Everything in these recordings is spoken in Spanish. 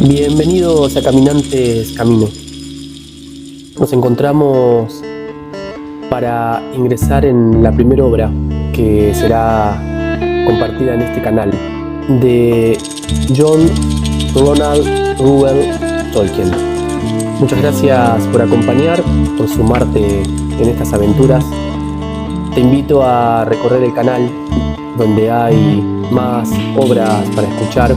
Bienvenidos a Caminantes Camino. Nos encontramos para ingresar en la primera obra que será compartida en este canal de John Ronald Reuel Tolkien. Muchas gracias por acompañar, por sumarte en estas aventuras. Te invito a recorrer el canal donde hay más obras para escuchar.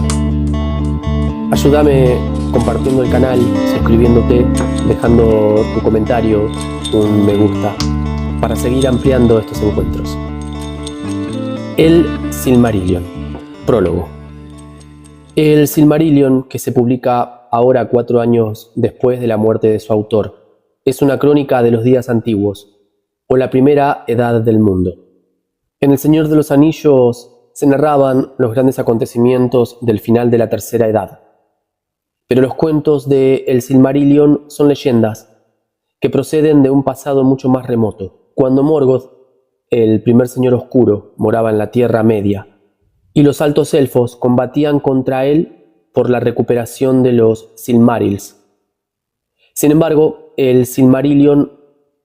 Ayúdame compartiendo el canal, suscribiéndote, dejando tu comentario, un me gusta, para seguir ampliando estos encuentros. El Silmarillion. Prólogo. El Silmarillion, que se publica ahora 4 años después de la muerte de su autor, es una crónica de los días antiguos, o la primera edad del mundo. En El Señor de los Anillos se narraban los grandes acontecimientos del final de la tercera edad. Pero los cuentos de El Silmarillion son leyendas que proceden de un pasado mucho más remoto, cuando Morgoth, el primer señor oscuro, moraba en la Tierra Media, y los altos elfos combatían contra él por la recuperación de los Silmarils. Sin embargo, el Silmarillion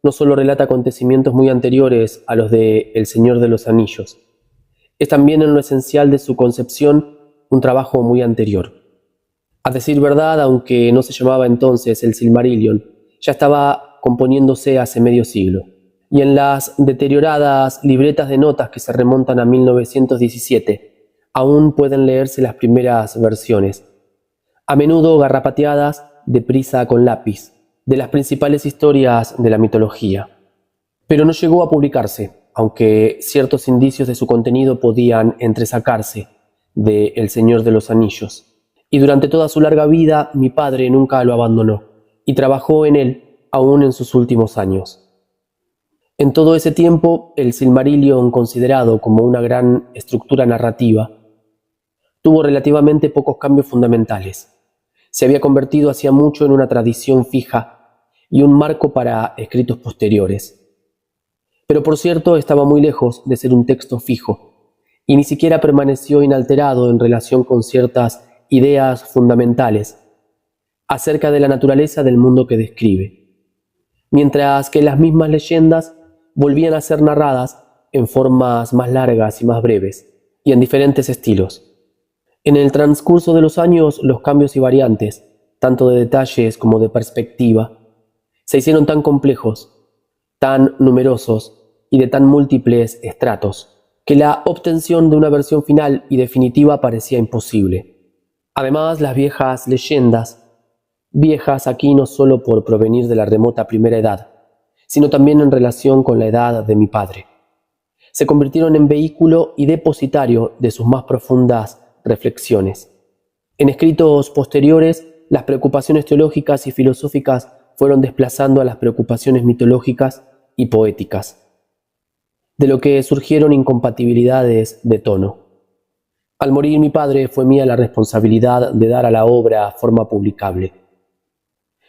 no solo relata acontecimientos muy anteriores a los de El Señor de los Anillos, es también en lo esencial de su concepción un trabajo muy anterior. A decir verdad, aunque no se llamaba entonces el Silmarillion, ya estaba componiéndose hace medio siglo, y en las deterioradas libretas de notas que se remontan a 1917, aún pueden leerse las primeras versiones, a menudo garrapateadas deprisa con lápiz, de las principales historias de la mitología. Pero no llegó a publicarse, aunque ciertos indicios de su contenido podían entresacarse de El Señor de los Anillos. Y durante toda su larga vida, mi padre nunca lo abandonó, y trabajó en él aún en sus últimos años. En todo ese tiempo, el Silmarillion, considerado como una gran estructura narrativa, tuvo relativamente pocos cambios fundamentales. Se había convertido hacía mucho en una tradición fija y un marco para escritos posteriores. Pero por cierto, estaba muy lejos de ser un texto fijo, y ni siquiera permaneció inalterado en relación con ciertas ideas fundamentales acerca de la naturaleza del mundo que describe, mientras que las mismas leyendas volvían a ser narradas en formas más largas y más breves, y en diferentes estilos. En el transcurso de los años, los cambios y variantes, tanto de detalles como de perspectiva, se hicieron tan complejos, tan numerosos y de tan múltiples estratos, que la obtención de una versión final y definitiva parecía imposible. Además, las viejas leyendas, viejas aquí no solo por provenir de la remota primera edad, sino también en relación con la edad de mi padre, se convirtieron en vehículo y depositario de sus más profundas reflexiones. En escritos posteriores, las preocupaciones teológicas y filosóficas fueron desplazando a las preocupaciones mitológicas y poéticas, de lo que surgieron incompatibilidades de tono. Al morir mi padre, fue mía la responsabilidad de dar a la obra forma publicable.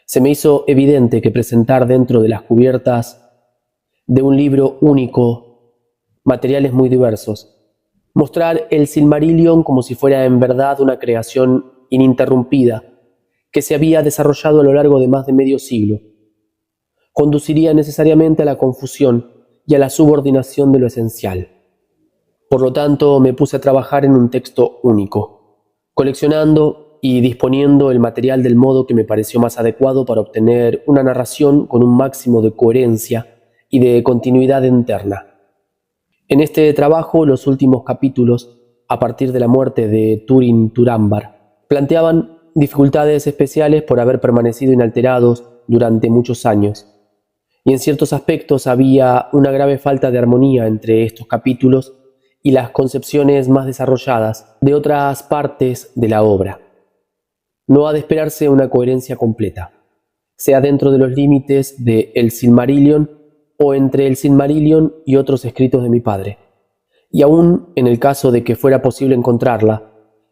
Se me hizo evidente que presentar dentro de las cubiertas de un libro único materiales muy diversos, mostrar el Silmarillion como si fuera en verdad una creación ininterrumpida que se había desarrollado a lo largo de más de medio siglo, conduciría necesariamente a la confusión y a la subordinación de lo esencial. Por lo tanto, me puse a trabajar en un texto único, coleccionando y disponiendo el material del modo que me pareció más adecuado para obtener una narración con un máximo de coherencia y de continuidad interna. En este trabajo, los últimos capítulos, a partir de la muerte de Turin Turambar, planteaban dificultades especiales por haber permanecido inalterados durante muchos años, y en ciertos aspectos había una grave falta de armonía entre estos capítulos y las concepciones más desarrolladas de otras partes de la obra. No ha de esperarse una coherencia completa, sea dentro de los límites de El Silmarillion o entre El Silmarillion y otros escritos de mi padre, y aún en el caso de que fuera posible encontrarla,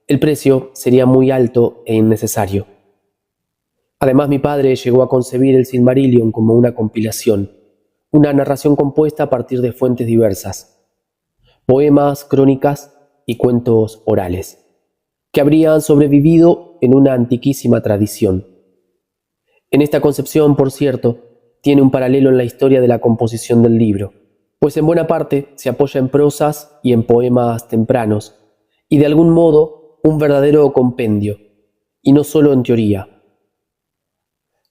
el precio sería muy alto e innecesario. Además, mi padre llegó a concebir el Silmarillion como una compilación, una narración compuesta a partir de fuentes diversas, poemas, crónicas y cuentos orales, que habrían sobrevivido en una antiquísima tradición. En esta concepción, por cierto, tiene un paralelo en la historia de la composición del libro, pues en buena parte se apoya en prosas y en poemas tempranos, y de algún modo un verdadero compendio, y no solo en teoría.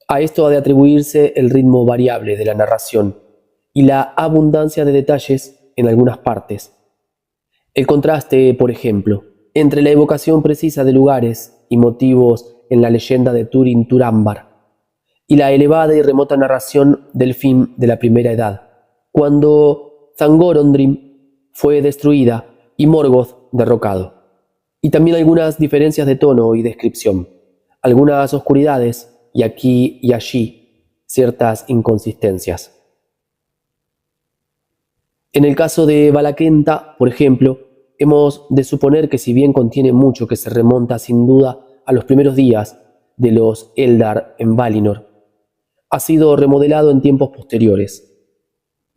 A esto ha de atribuirse el ritmo variable de la narración y la abundancia de detalles en algunas partes. El contraste, por ejemplo, entre la evocación precisa de lugares y motivos en la leyenda de Turin Turambar y la elevada y remota narración del fin de la Primera Edad, cuando Thangorondrim fue destruida y Morgoth derrocado. Y también algunas diferencias de tono y descripción, algunas oscuridades y aquí y allí ciertas inconsistencias. En el caso de Valakenta, por ejemplo, hemos de suponer que si bien contiene mucho que se remonta sin duda a los primeros días de los Eldar en Valinor, ha sido remodelado en tiempos posteriores.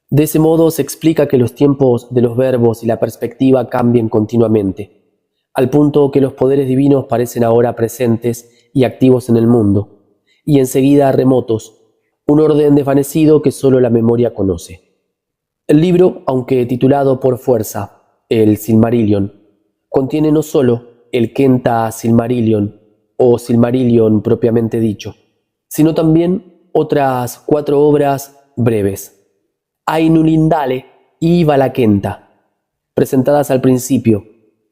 De ese modo se explica que los tiempos de los verbos y la perspectiva cambien continuamente, al punto que los poderes divinos parecen ahora presentes y activos en el mundo, y enseguida remotos, un orden desvanecido que solo la memoria conoce. El libro, aunque titulado por fuerza El Silmarillion, contiene no solo el Kenta Silmarillion o Silmarillion propiamente dicho, sino también otras 4 obras breves, Ainulindale y Valakenta, presentadas al principio.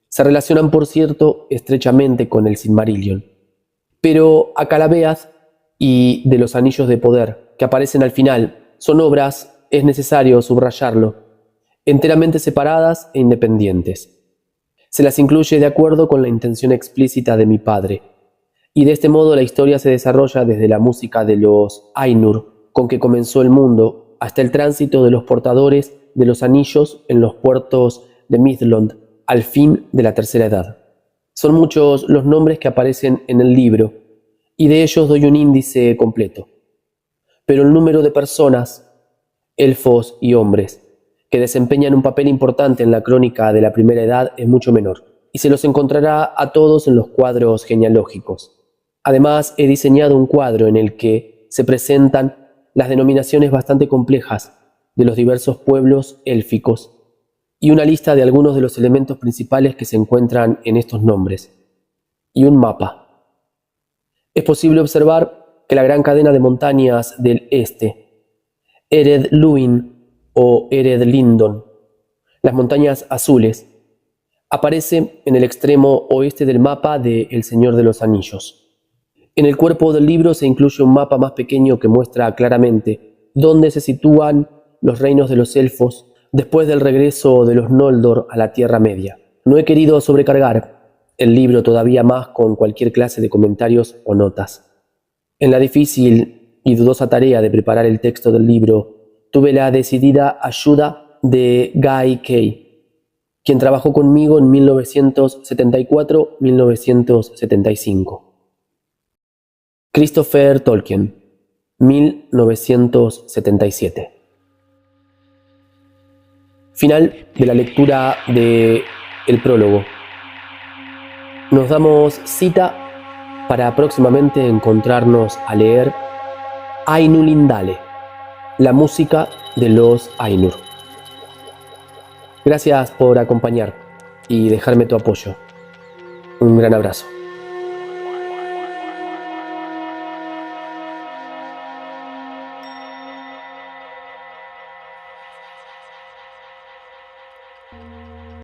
Se relacionan, por cierto, estrechamente con el Silmarillion. Pero Akalabeath y de los Anillos de Poder, que aparecen al final, son obras, es necesario subrayarlo, enteramente separadas e independientes. Se las incluye de acuerdo con la intención explícita de mi padre, y de este modo la historia se desarrolla desde la música de los Ainur, con que comenzó el mundo, hasta el tránsito de los portadores de los anillos en los puertos de Midlond, al fin de la Tercera Edad. Son muchos los nombres que aparecen en el libro, y de ellos doy un índice completo. Pero el número de personas, elfos y hombres, que desempeñan un papel importante en la crónica de la Primera Edad es mucho menor, y se los encontrará a todos en los cuadros genealógicos. Además, he diseñado un cuadro en el que se presentan las denominaciones bastante complejas de los diversos pueblos élficos y una lista de algunos de los elementos principales que se encuentran en estos nombres, y un mapa. Es posible observar que la gran cadena de montañas del este, Ered Luin o Ered Lindon, las montañas azules, aparece en el extremo oeste del mapa de El Señor de los Anillos. En el cuerpo del libro se incluye un mapa más pequeño que muestra claramente dónde se sitúan los reinos de los elfos después del regreso de los Noldor a la Tierra Media. No he querido sobrecargar el libro todavía más con cualquier clase de comentarios o notas. En la difícil y dudosa tarea de preparar el texto del libro, tuve la decidida ayuda de Guy Kay, quien trabajó conmigo en 1974-1975. Christopher Tolkien, 1977. Final de la lectura de el prólogo. Nos damos cita para próximamente encontrarnos a leer Ainulindale, la música de los Ainur. Gracias por acompañar y dejarme tu apoyo. Un gran abrazo.